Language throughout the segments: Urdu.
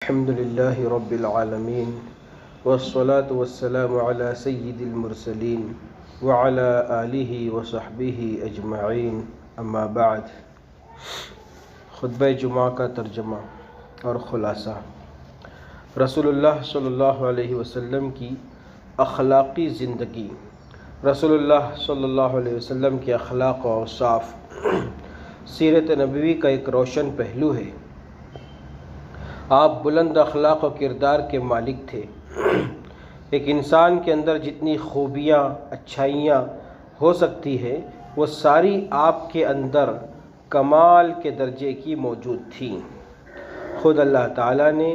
الحمد لله رب العالمين والصلاة والسلام على سيد المرسلين وعلى آله وصحبه اجمعین اما بعد۔ خطبہ جمعہ کا ترجمہ اور خلاصہ۔ رسول اللہ صلی اللہ علیہ وسلم کی اخلاقی زندگی۔ رسول اللہ صلی اللہ علیہ وسلم کے اخلاق و اوصاف سیرت نبوی کا ایک روشن پہلو ہے۔ آپ بلند اخلاق و کردار کے مالک تھے۔ ایک انسان کے اندر جتنی خوبیاں، اچھائیاں ہو سکتی ہے وہ ساری آپ کے اندر کمال کے درجے کی موجود تھیں۔ خود اللہ تعالیٰ نے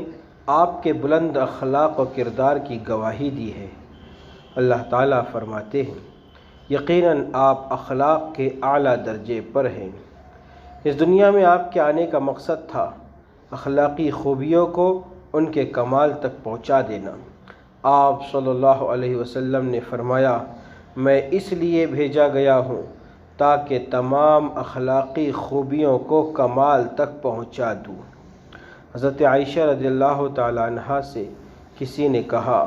آپ کے بلند اخلاق و کردار کی گواہی دی ہے۔ اللہ تعالیٰ فرماتے ہیں، یقیناً آپ اخلاق کے اعلیٰ درجے پر ہیں۔ اس دنیا میں آپ کے آنے کا مقصد تھا اخلاقی خوبیوں کو ان کے کمال تک پہنچا دینا۔ آپ صلی اللہ علیہ وسلم نے فرمایا، میں اس لیے بھیجا گیا ہوں تاکہ تمام اخلاقی خوبیوں کو کمال تک پہنچا دوں۔ حضرت عائشہ رضی اللہ تعالیٰ عنہا سے کسی نے کہا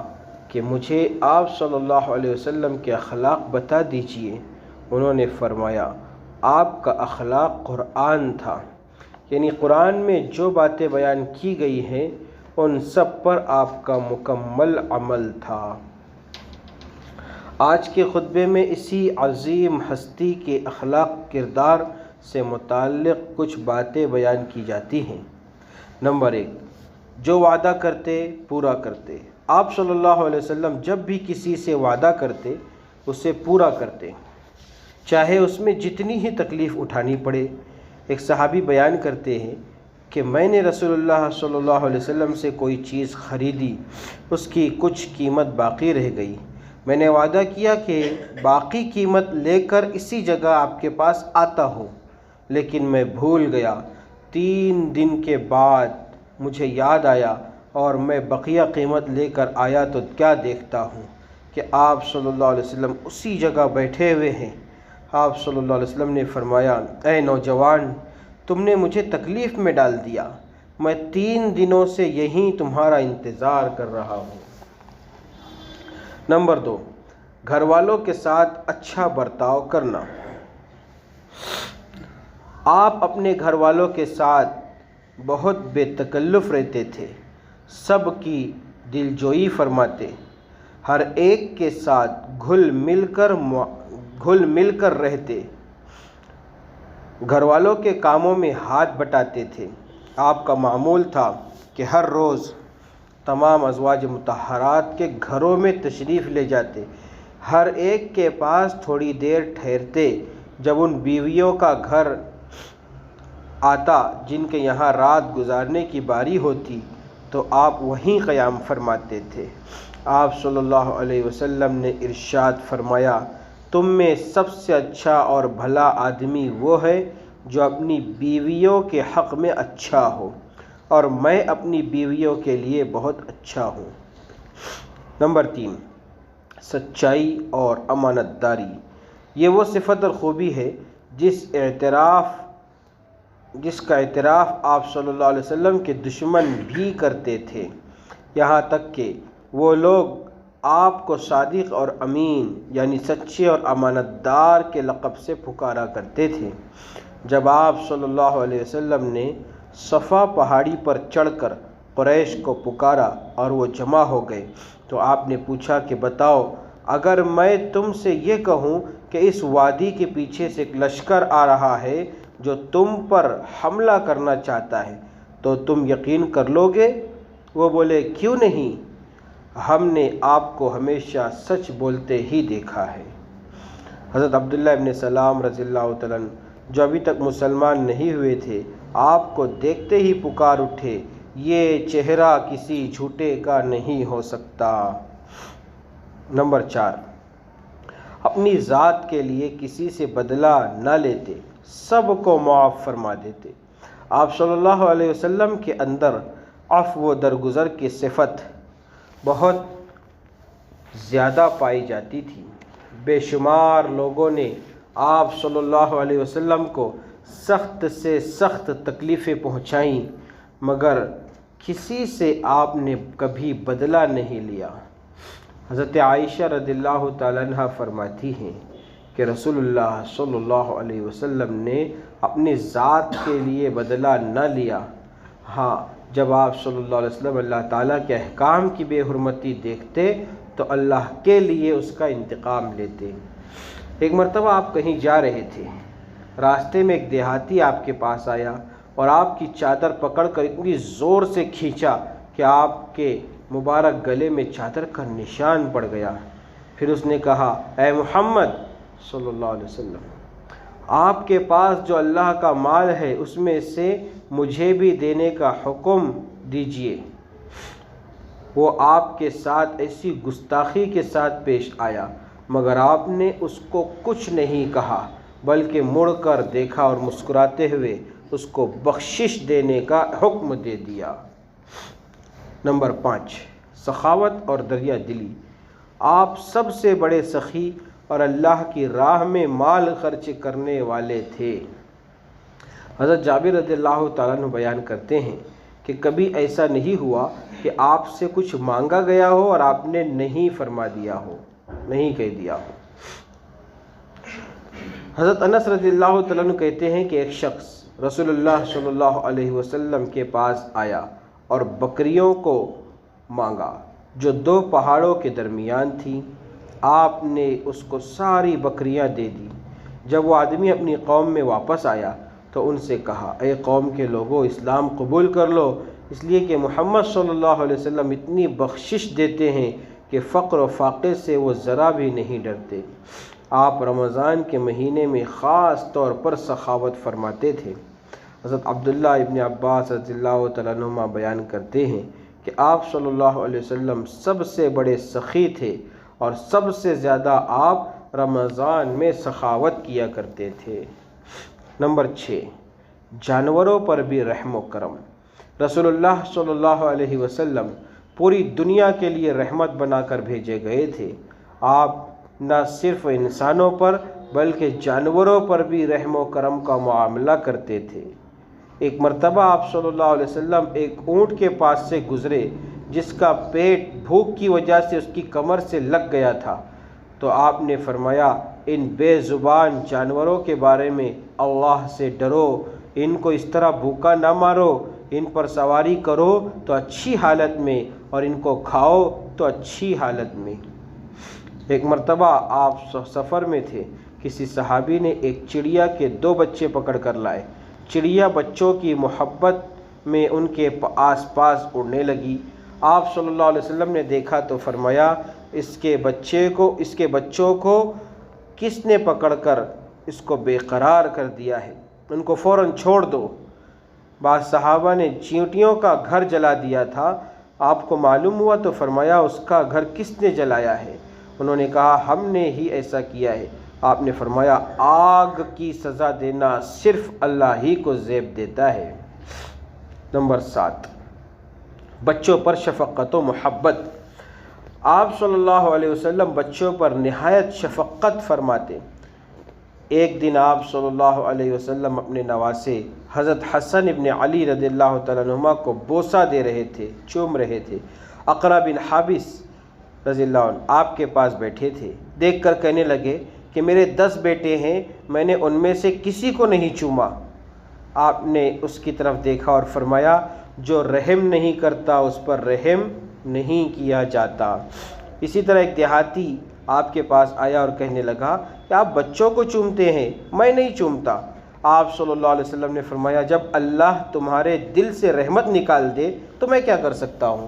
کہ مجھے آپ صلی اللہ علیہ وسلم کے اخلاق بتا دیجئے۔ انہوں نے فرمایا، آپ کا اخلاق قرآن تھا، یعنی قرآن میں جو باتیں بیان کی گئی ہیں ان سب پر آپ کا مکمل عمل تھا۔ آج کے خطبے میں اسی عظیم ہستی کے اخلاق کردار سے متعلق کچھ باتیں بیان کی جاتی ہیں۔ نمبر 1، جو وعدہ کرتے پورا کرتے۔ آپ صلی اللہ علیہ وسلم جب بھی کسی سے وعدہ کرتے اسے پورا کرتے، چاہے اس میں جتنی ہی تکلیف اٹھانی پڑے۔ ایک صحابی بیان کرتے ہیں کہ میں نے رسول اللہ صلی اللہ علیہ وسلم سے کوئی چیز خریدی، اس کی کچھ قیمت باقی رہ گئی۔ میں نے وعدہ کیا کہ باقی قیمت لے کر اسی جگہ آپ کے پاس آتا ہوں، لیکن میں بھول گیا۔ 3 دن کے بعد مجھے یاد آیا اور میں بقیہ قیمت لے کر آیا تو کیا دیکھتا ہوں کہ آپ صلی اللہ علیہ وسلم اسی جگہ بیٹھے ہوئے ہیں۔ آپ صلی اللہ علیہ وسلم نے فرمایا، اے نوجوان، تم نے مجھے تکلیف میں ڈال دیا، میں 3 دنوں سے یہیں تمہارا انتظار کر رہا ہوں۔ نمبر 2، گھر والوں کے ساتھ اچھا برتاؤ کرنا۔ آپ اپنے گھر والوں کے ساتھ بہت بے تکلف رہتے تھے، سب کی دلجوئی فرماتے، ہر ایک کے ساتھ گھل مل کر رہتے، گھر والوں کے کاموں میں ہاتھ بٹاتے تھے۔ آپ کا معمول تھا کہ ہر روز تمام ازواج مطہرات کے گھروں میں تشریف لے جاتے، ہر ایک کے پاس تھوڑی دیر ٹھہرتے۔ جب ان بیویوں کا گھر آتا جن کے یہاں رات گزارنے کی باری ہوتی تو آپ وہیں قیام فرماتے تھے۔ آپ صلی اللہ علیہ وسلم نے ارشاد فرمایا، تم میں سب سے اچھا اور بھلا آدمی وہ ہے جو اپنی بیویوں کے حق میں اچھا ہو، اور میں اپنی بیویوں کے لیے بہت اچھا ہوں۔ نمبر 3، سچائی اور امانت داری۔ یہ وہ صفت اور خوبی ہے جس کا اعتراف آپ صلی اللہ علیہ وسلم کے دشمن بھی کرتے تھے، یہاں تک کہ وہ لوگ آپ کو صادق اور امین یعنی سچے اور امانت دار کے لقب سے پکارا کرتے تھے۔ جب آپ صلی اللہ علیہ وسلم نے صفا پہاڑی پر چڑھ کر قریش کو پکارا اور وہ جمع ہو گئے تو آپ نے پوچھا کہ بتاؤ، اگر میں تم سے یہ کہوں کہ اس وادی کے پیچھے سے ایک لشکر آ رہا ہے جو تم پر حملہ کرنا چاہتا ہے تو تم یقین کر لو گے؟ وہ بولے، کیوں نہیں، ہم نے آپ کو ہمیشہ سچ بولتے ہی دیکھا ہے۔ حضرت عبداللہ ابن سلام رضی اللہ تعالیٰ عنہ جو ابھی تک مسلمان نہیں ہوئے تھے، آپ کو دیکھتے ہی پکار اٹھے، یہ چہرہ کسی جھوٹے کا نہیں ہو سکتا۔ نمبر 4، اپنی ذات کے لیے کسی سے بدلہ نہ لیتے، سب کو معاف فرما دیتے۔ آپ صلی اللہ علیہ وسلم کے اندر عفو و درگزر کی صفت بہت زیادہ پائی جاتی تھی۔ بے شمار لوگوں نے آپ صلی اللہ علیہ وسلم کو سخت سے سخت تکلیفیں پہنچائیں، مگر کسی سے آپ نے کبھی بدلہ نہیں لیا۔ حضرت عائشہ رضی اللہ تعالیٰ عنہ فرماتی ہیں کہ رسول اللہ صلی اللہ علیہ وسلم نے اپنی ذات کے لیے بدلہ نہ لیا، ہاں جب آپ صلی اللہ علیہ وسلم اللہ تعالیٰ کے احکام کی بے حرمتی دیکھتے تو اللہ کے لیے اس کا انتقام لیتے۔ ایک مرتبہ آپ کہیں جا رہے تھے، راستے میں ایک دیہاتی آپ کے پاس آیا اور آپ کی چادر پکڑ کر اتنی زور سے کھینچا کہ آپ کے مبارک گلے میں چادر کا نشان پڑ گیا۔ پھر اس نے کہا، اے محمد صلی اللہ علیہ وسلم، آپ کے پاس جو اللہ کا مال ہے اس میں سے مجھے بھی دینے کا حکم دیجیے۔ وہ آپ کے ساتھ ایسی گستاخی کے ساتھ پیش آیا مگر آپ نے اس کو کچھ نہیں کہا بلکہ مڑ کر دیکھا اور مسکراتے ہوئے اس کو بخشش دینے کا حکم دے دیا۔ نمبر 5، سخاوت اور دریا دلی۔ آپ سب سے بڑے سخی اور اللہ کی راہ میں مال خرچ کرنے والے تھے۔ حضرت جابر رضی اللہ تعالیٰ عنہ بیان کرتے ہیں کہ کبھی ایسا نہیں ہوا کہ آپ سے کچھ مانگا گیا ہو اور آپ نے نہیں فرما دیا ہو، نہیں کہہ دیا ہو۔ حضرت انس رضی اللہ تعالیٰ عنہ کہتے ہیں کہ ایک شخص رسول اللہ صلی اللہ علیہ وسلم کے پاس آیا اور بکریوں کو مانگا جو 2 پہاڑوں کے درمیان تھیں۔ آپ نے اس کو ساری بکریاں دے دی۔ جب وہ آدمی اپنی قوم میں واپس آیا تو ان سے کہا، اے قوم کے لوگوں، اسلام قبول کر لو، اس لیے کہ محمد صلی اللہ علیہ وسلم اتنی بخشش دیتے ہیں کہ فقر و فاقے سے وہ ذرا بھی نہیں ڈرتے۔ آپ رمضان کے مہینے میں خاص طور پر سخاوت فرماتے تھے۔ حضرت عبداللہ ابن عباس رضی اللہ تعالیٰ عنہما بیان کرتے ہیں کہ آپ صلی اللہ علیہ وسلم سب سے بڑے سخی تھے اور سب سے زیادہ آپ رمضان میں سخاوت کیا کرتے تھے۔ نمبر 6، جانوروں پر بھی رحم و کرم۔ رسول اللہ صلی اللہ علیہ وسلم پوری دنیا کے لیے رحمت بنا کر بھیجے گئے تھے۔ آپ نہ صرف انسانوں پر بلکہ جانوروں پر بھی رحم و کرم کا معاملہ کرتے تھے۔ ایک مرتبہ آپ صلی اللہ علیہ وسلم ایک اونٹ کے پاس سے گزرے جس کا پیٹ بھوک کی وجہ سے اس کی کمر سے لگ گیا تھا، تو آپ نے فرمایا، ان بے زبان جانوروں کے بارے میں اللہ سے ڈرو، ان کو اس طرح بھوکا نہ مارو، ان پر سواری کرو تو اچھی حالت میں اور ان کو کھاؤ تو اچھی حالت میں۔ ایک مرتبہ آپ سفر میں تھے، کسی صحابی نے ایک چڑیا کے 2 بچے پکڑ کر لائے۔ چڑیا بچوں کی محبت میں ان کے آس پاس اڑنے لگی۔ آپ صلی اللہ علیہ وسلم نے دیکھا تو فرمایا، اس کے بچوں کو کس نے پکڑ کر اس کو بے قرار کر دیا ہے، ان کو فوراً چھوڑ دو۔ بعض صحابہ نے چیونٹیوں کا گھر جلا دیا تھا، آپ کو معلوم ہوا تو فرمایا، اس کا گھر کس نے جلایا ہے؟ انہوں نے کہا، ہم نے ہی ایسا کیا ہے۔ آپ نے فرمایا، آگ کی سزا دینا صرف اللہ ہی کو زیب دیتا ہے۔ نمبر 7، بچوں پر شفقت و محبت۔ آپ صلی اللہ علیہ وسلم بچوں پر نہایت شفقت فرماتے۔ ایک دن آپ صلی اللہ علیہ وسلم اپنے نواسے حضرت حسن ابن علی رضی اللہ تعالیٰ عنہما کو بوسہ دے رہے تھے، چوم رہے تھے۔ اقرا بن حابس رضی اللہ عنہ آپ کے پاس بیٹھے تھے، دیکھ کر کہنے لگے کہ میرے 10 بیٹے ہیں، میں نے ان میں سے کسی کو نہیں چوما۔ آپ نے اس کی طرف دیکھا اور فرمایا، جو رحم نہیں کرتا اس پر رحم نہیں کیا جاتا۔ اسی طرح ایک دیہاتی آپ کے پاس آیا اور کہنے لگا کہ آپ بچوں کو چومتے ہیں، میں نہیں چومتا۔ آپ صلی اللہ علیہ وسلم نے فرمایا، جب اللہ تمہارے دل سے رحمت نکال دے تو میں کیا کر سکتا ہوں۔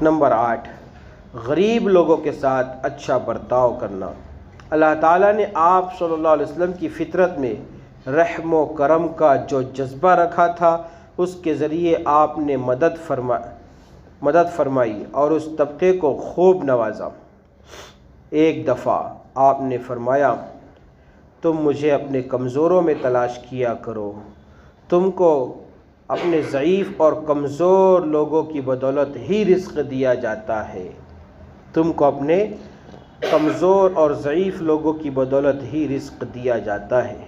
نمبر 8، غریب لوگوں کے ساتھ اچھا برتاؤ کرنا۔ اللہ تعالیٰ نے آپ صلی اللہ علیہ وسلم کی فطرت میں رحم و کرم کا جو جذبہ رکھا تھا، اس کے ذریعے آپ نے مدد فرمائی اور اس طبقے کو خوب نوازا۔ ایک دفعہ آپ نے فرمایا، تم مجھے اپنے کمزوروں میں تلاش کیا کرو، تم کو اپنے ضعیف اور کمزور لوگوں کی بدولت ہی رزق دیا جاتا ہے، تم کو اپنے کمزور اور ضعیف لوگوں کی بدولت ہی رزق دیا جاتا ہے۔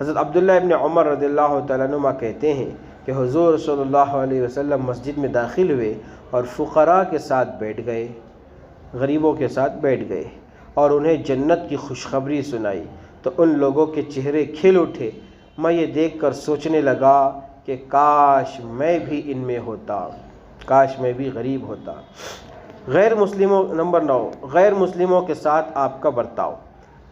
حضرت عبداللہ ابن عمر رضی اللہ تعالیٰ عنہما کہتے ہیں کہ حضور صلی اللہ علیہ وسلم مسجد میں داخل ہوئے اور فقراء کے ساتھ بیٹھ گئے، غریبوں کے ساتھ بیٹھ گئے اور انہیں جنت کی خوشخبری سنائی تو ان لوگوں کے چہرے کھل اٹھے۔ میں یہ دیکھ کر سوچنے لگا کہ کاش میں بھی ان میں ہوتا، کاش میں بھی غریب ہوتا۔ نمبر 9، غیر مسلموں کے ساتھ آپ کا برتاؤ۔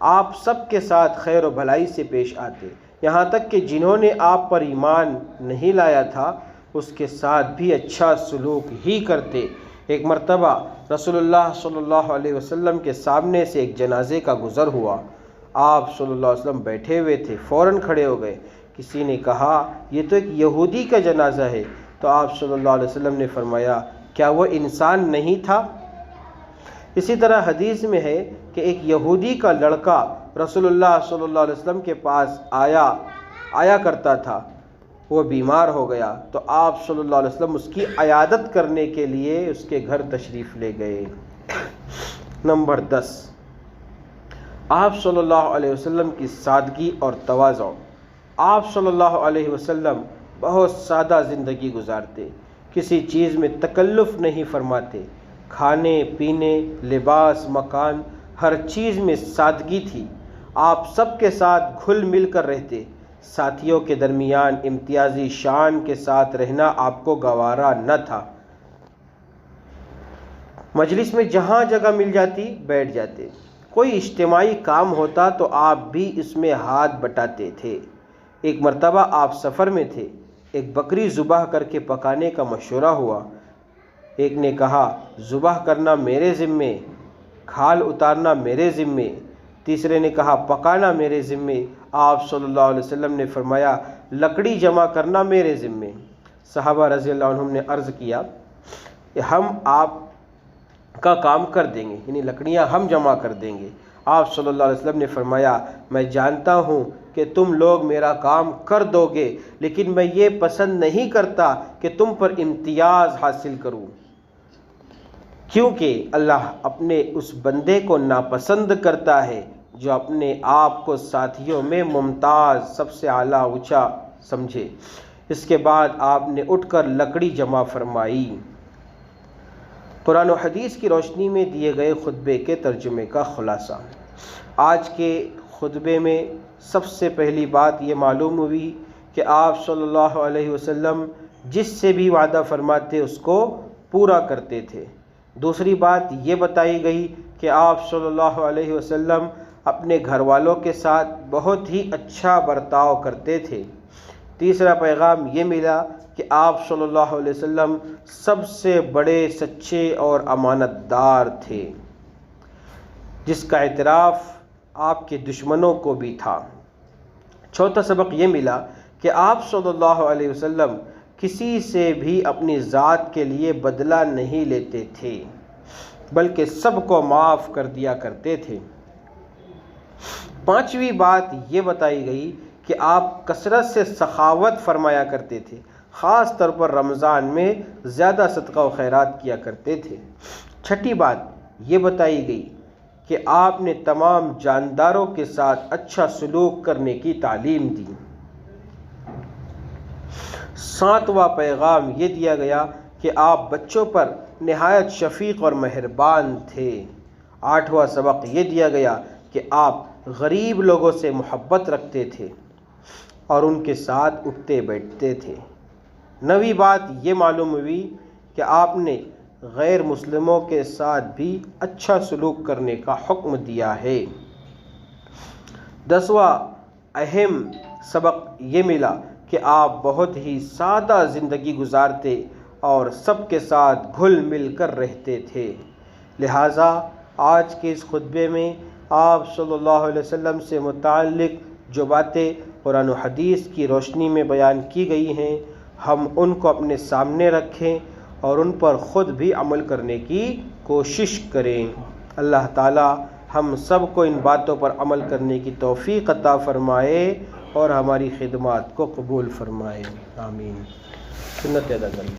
آپ سب کے ساتھ خیر و بھلائی سے پیش آتے، یہاں تک کہ جنہوں نے آپ پر ایمان نہیں لایا تھا اس کے ساتھ بھی اچھا سلوک ہی کرتے۔ ایک مرتبہ رسول اللہ صلی اللہ علیہ وسلم کے سامنے سے ایک جنازے کا گزر ہوا۔ آپ صلی اللہ علیہ وسلم بیٹھے ہوئے تھے، فوراً کھڑے ہو گئے۔ کسی نے کہا یہ تو ایک یہودی کا جنازہ ہے، تو آپ صلی اللہ علیہ وسلم نے فرمایا کیا وہ انسان نہیں تھا؟ اسی طرح حدیث میں ہے کہ ایک یہودی کا لڑکا رسول اللہ صلی اللہ علیہ وسلم کے پاس آیا کرتا تھا، وہ بیمار ہو گیا تو آپ صلی اللہ علیہ وسلم اس کی عیادت کرنے کے لیے اس کے گھر تشریف لے گئے۔ نمبر 10، آپ صلی اللہ علیہ وسلم کی سادگی اور تواضع۔ آپ صلی اللہ علیہ وسلم بہت سادہ زندگی گزارتے، کسی چیز میں تکلف نہیں فرماتے، کھانے پینے، لباس، مکان، ہر چیز میں سادگی تھی۔ آپ سب کے ساتھ گھل مل کر رہتے، ساتھیوں کے درمیان امتیازی شان کے ساتھ رہنا آپ کو گوارا نہ تھا۔ مجلس میں جہاں جگہ مل جاتی بیٹھ جاتے، کوئی اجتماعی کام ہوتا تو آپ بھی اس میں ہاتھ بٹاتے تھے۔ ایک مرتبہ آپ سفر میں تھے، ایک بکری ذبح کر کے پکانے کا مشورہ ہوا۔ ایک نے کہا ذبح کرنا میرے ذمے، کھال اتارنا میرے ذمے، تیسرے نے کہا پکانا میرے ذمے۔ آپ صلی اللہ علیہ وسلم نے فرمایا لکڑی جمع کرنا میرے ذمے۔ صحابہ رضی اللہ عنہم نے عرض کیا کہ ہم آپ کا کام کر دیں گے، یعنی لکڑیاں ہم جمع کر دیں گے۔ آپ صلی اللہ علیہ وسلم نے فرمایا میں جانتا ہوں کہ تم لوگ میرا کام کر دو گے، لیکن میں یہ پسند نہیں کرتا کہ تم پر امتیاز حاصل کروں، کیونکہ اللہ اپنے اس بندے کو ناپسند کرتا ہے جو اپنے آپ کو ساتھیوں میں ممتاز، سب سے اعلیٰ اونچا سمجھے۔ اس کے بعد آپ نے اٹھ کر لکڑی جمع فرمائی۔ قرآن و حدیث کی روشنی میں دیے گئے خطبے کے ترجمے کا خلاصہ۔ آج کے خطبے میں سب سے پہلی بات یہ معلوم ہوئی کہ آپ صلی اللہ علیہ وسلم جس سے بھی وعدہ فرماتے اس کو پورا کرتے تھے۔ دوسری بات یہ بتائی گئی کہ آپ صلی اللہ علیہ وسلم اپنے گھر والوں کے ساتھ بہت ہی اچھا برتاؤ کرتے تھے۔ تیسرا پیغام یہ ملا کہ آپ صلی اللہ علیہ وسلم سب سے بڑے سچے اور امانت دار تھے، جس کا اعتراف آپ کے دشمنوں کو بھی تھا۔ چوتھا سبق یہ ملا کہ آپ صلی اللہ علیہ وسلم کسی سے بھی اپنی ذات کے لیے بدلہ نہیں لیتے تھے، بلکہ سب کو معاف کر دیا کرتے تھے۔ پانچویں بات یہ بتائی گئی کہ آپ کثرت سے سخاوت فرمایا کرتے تھے، خاص طور پر رمضان میں زیادہ صدقہ و خیرات کیا کرتے تھے۔ چھٹی بات یہ بتائی گئی کہ آپ نے تمام جانداروں کے ساتھ اچھا سلوک کرنے کی تعلیم دی۔ ساتواں پیغام یہ دیا گیا کہ آپ بچوں پر نہایت شفیق اور مہربان تھے۔ آٹھواں سبق یہ دیا گیا کہ آپ غریب لوگوں سے محبت رکھتے تھے اور ان کے ساتھ اٹھتے بیٹھتے تھے۔ نویں بات یہ معلوم ہوئی کہ آپ نے غیر مسلموں کے ساتھ بھی اچھا سلوک کرنے کا حکم دیا ہے۔ 10واں اہم سبق یہ ملا کہ آپ بہت ہی سادہ زندگی گزارتے اور سب کے ساتھ گھل مل کر رہتے تھے۔ لہٰذا آج کے اس خطبے میں آپ صلی اللہ علیہ وسلم سے متعلق جو باتیں قرآن و حدیث کی روشنی میں بیان کی گئی ہیں، ہم ان کو اپنے سامنے رکھیں اور ان پر خود بھی عمل کرنے کی کوشش کریں۔ اللہ تعالی ہم سب کو ان باتوں پر عمل کرنے کی توفیق عطا فرمائے اور ہماری خدمات کو قبول فرمائے۔ آمین۔ سنت ادا کریں۔